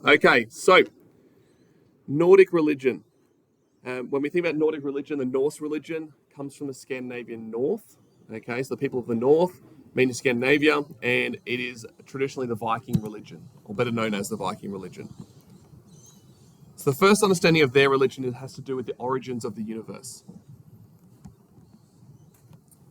Okay, so Nordic religion. When we think about Nordic religion, the Norse religion comes from the Scandinavian North. Okay, so the people of the North, meaning Scandinavia, and it is traditionally the Viking religion, or better known as the Viking religion. So the first understanding of their religion has to do with the origins of the universe.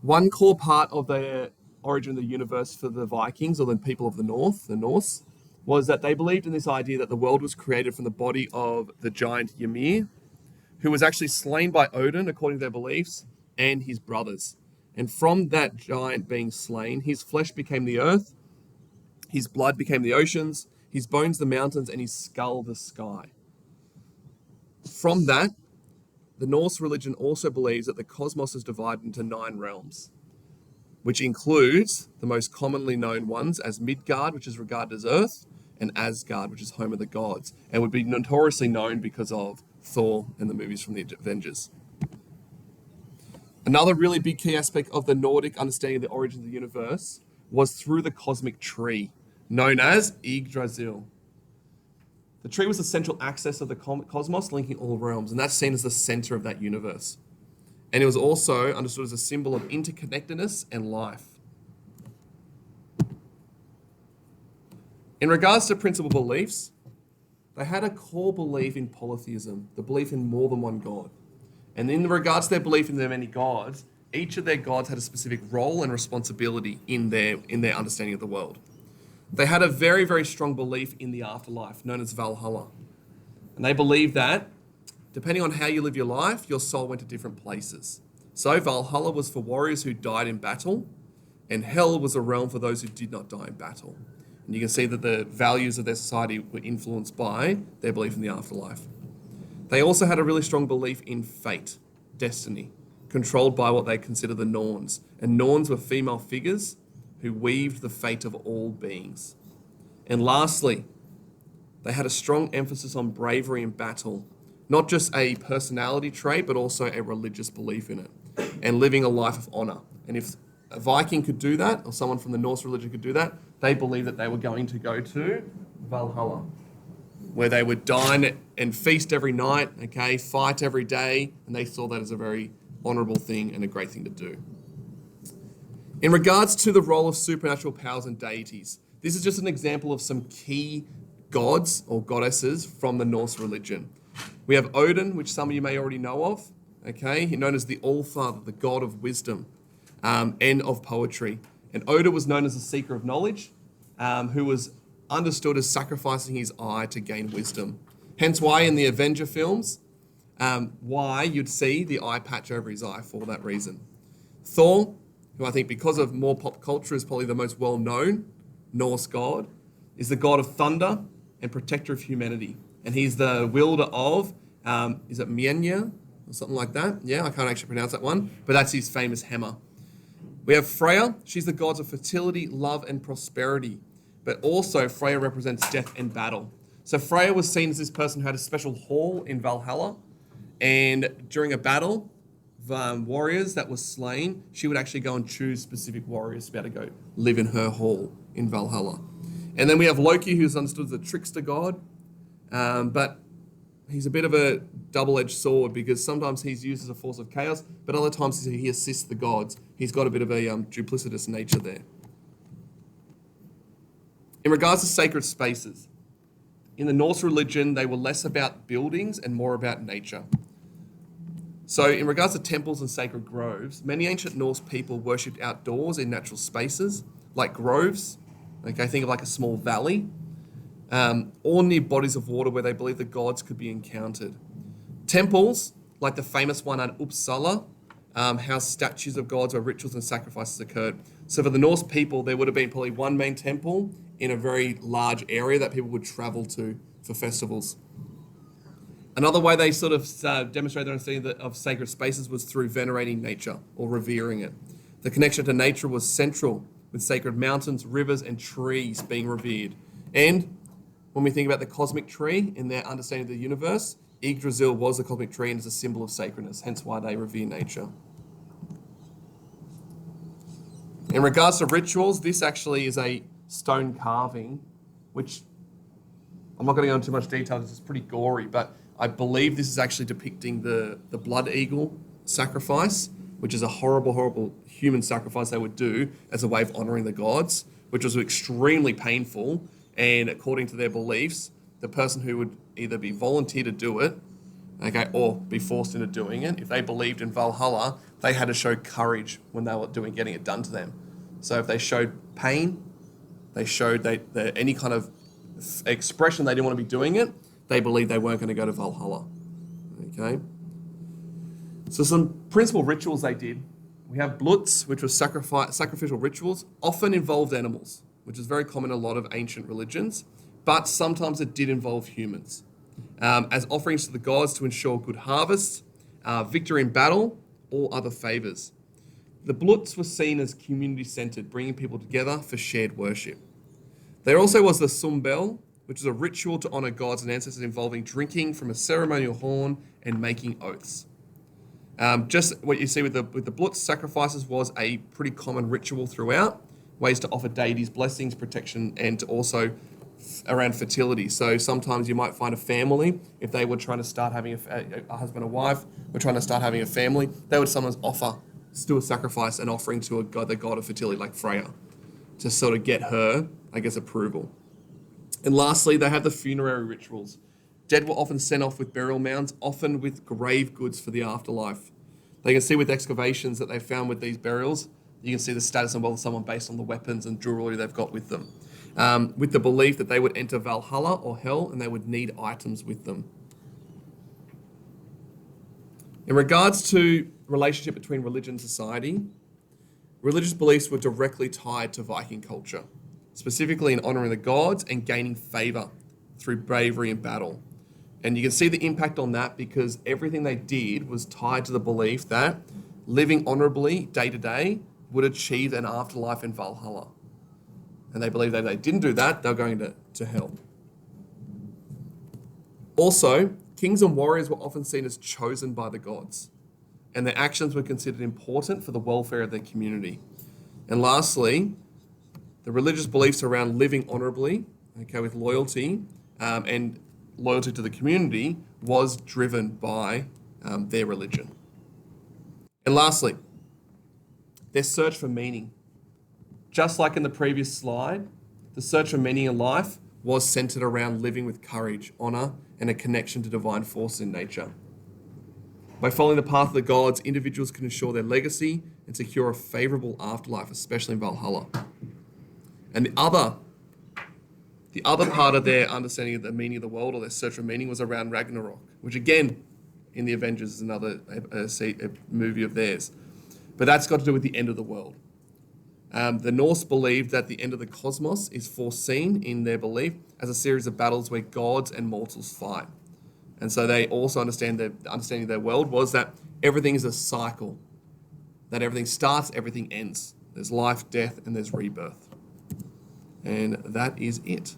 One core part of the origin of the universe for the Vikings, or the people of the North, the Norse, was that they believed in this idea that the world was created from the body of the giant Ymir, who was actually slain by Odin, according to their beliefs, and his brothers. And from that giant being slain, his flesh became the earth, his blood became the oceans, his bones the mountains, and his skull the sky. From that, the Norse religion also believes that the cosmos is divided into 9 realms, which includes the most commonly known ones as Midgard, which is regarded as Earth, and Asgard, which is home of the gods, and would be notoriously known because of Thor and the movies from the Avengers. Another really big key aspect of the Nordic understanding of the origin of the universe was through the cosmic tree, known as Yggdrasil. The tree was the central axis of the cosmos, linking all realms, and that's seen as the center of that universe. And it was also understood as a symbol of interconnectedness and life. In regards to principal beliefs, they had a core belief in polytheism, the belief in more than one god. And in regards to their belief in the many gods, each of their gods had a specific role and responsibility in their understanding of the world. They had a very, very strong belief in the afterlife, known as Valhalla. And they believed that, depending on how you live your life, your soul went to different places. So Valhalla was for warriors who died in battle, and hell was a realm for those who did not die in battle. And you can see that the values of their society were influenced by their belief in the afterlife. They also had a really strong belief in fate, destiny, controlled by what they consider the Norns. And Norns were female figures who weaved the fate of all beings. And lastly, they had a strong emphasis on bravery in battle, not just a personality trait, but also a religious belief in it, and living a life of honor. And if a Viking could do that, or someone from the Norse religion could do that, they believed that they were going to go to Valhalla, where they would dine and feast every night, okay, fight every day, and they saw that as a very honorable thing and a great thing to do. In regards to the role of supernatural powers and deities, this is just an example of some key gods or goddesses from the Norse religion. We have Odin, which some of you may already know of, okay, known as the All-Father, the god of wisdom and of poetry. And Odin was known as the seeker of knowledge, who was understood as sacrificing his eye to gain wisdom. Hence why in the Avenger films, why you'd see the eye patch over his eye for that reason. Thor, who I think because of more pop culture is probably the most well-known Norse god, is the god of thunder and protector of humanity. And he's the wielder of, is it Mjolnir or something like that? Yeah, I can't actually pronounce that one, but that's his famous hammer. We have Freya. She's the goddess of fertility, love, and prosperity. But also Freya represents death and battle. So Freya was seen as this person who had a special hall in Valhalla, and during a battle, warriors that were slain, she would actually go and choose specific warriors to be able to go live in her hall in Valhalla. And then we have Loki, who's understood as a trickster god, but he's a bit of a double-edged sword because sometimes he's used as a force of chaos, but other times he assists the gods. He's got a bit of a duplicitous nature there. In regards to sacred spaces, in the Norse religion, they were less about buildings and more about nature. So in regards to temples and sacred groves, many ancient Norse people worshipped outdoors in natural spaces, like groves, okay, think of like a small valley, or near bodies of water where they believed the gods could be encountered. Temples, like the famous one at Uppsala, housed statues of gods where rituals and sacrifices occurred. So for the Norse people, there would have been probably one main temple in a very large area that people would travel to for festivals. Another way they sort of demonstrated their understanding of sacred spaces was through venerating nature or revering it. The connection to nature was central, with sacred mountains, rivers, and trees being revered. And when we think about the cosmic tree in their understanding of the universe, Yggdrasil was the cosmic tree and is a symbol of sacredness, hence why they revere nature. In regards to rituals, this actually is a stone carving, which I'm not going to go into too much detail because it's pretty gory, but I believe this is actually depicting the blood eagle sacrifice, which is a horrible, horrible human sacrifice they would do as a way of honoring the gods, which was extremely painful. And according to their beliefs, the person who would either be volunteered to do it, okay, or be forced into doing it, if they believed in Valhalla, they had to show courage when they were getting it done to them. So if they showed pain, they showed any kind of expression they didn't want to be doing it, they believed they weren't going to go to Valhalla. Okay. So some principal rituals they did. We have bluts, which was sacrificial rituals, often involved animals, which is very common in a lot of ancient religions, but sometimes it did involve humans, as offerings to the gods to ensure good harvests, victory in battle, or other favors. The bluts were seen as community-centered, bringing people together for shared worship. There also was the sumbel, which is a ritual to honor gods and ancestors involving drinking from a ceremonial horn and making oaths. Just what you see with the bluts sacrifices was a pretty common ritual throughout, ways to offer deities blessings, protection, and also around fertility. So sometimes you might find a family, if they were trying to start having a husband and wife were trying to start having a family, they would sometimes do a sacrifice, an offering to the god of fertility, like Freya, to sort of get her, I guess, approval. And lastly, they have the funerary rituals. Dead were often sent off with burial mounds, often with grave goods for the afterlife. They can see with excavations that they found with these burials, you can see the status and wealth of someone based on the weapons and jewelry they've got with them. With the belief that they would enter Valhalla or hell and they would need items with them. In regards to relationship between religion and society, religious beliefs were directly tied to Viking culture, specifically in honoring the gods and gaining favor through bravery in battle. And you can see the impact on that because everything they did was tied to the belief that living honorably day to day would achieve an afterlife in Valhalla. And they believed that if they didn't do that, they were going to hell. Also, kings and warriors were often seen as chosen by the gods, and their actions were considered important for the welfare of their community. And lastly, the religious beliefs around living honorably, okay, with loyalty and loyalty to the community was driven by their religion. And lastly, their search for meaning. Just like in the previous slide, the search for meaning in life was centered around living with courage, honor, and a connection to divine forces in nature. By following the path of the gods, individuals can ensure their legacy and secure a favorable afterlife, especially in Valhalla. And the other part of their understanding of the meaning of the world or their search for meaning was around Ragnarok, which again, in the Avengers is another a movie of theirs. But that's got to do with the end of the world. The Norse believed that the end of the cosmos is foreseen in their belief as a series of battles where gods and mortals fight. And so they also understanding of their world was that everything is a cycle, that everything starts, everything ends. There's life, death, and there's rebirth. And that is it.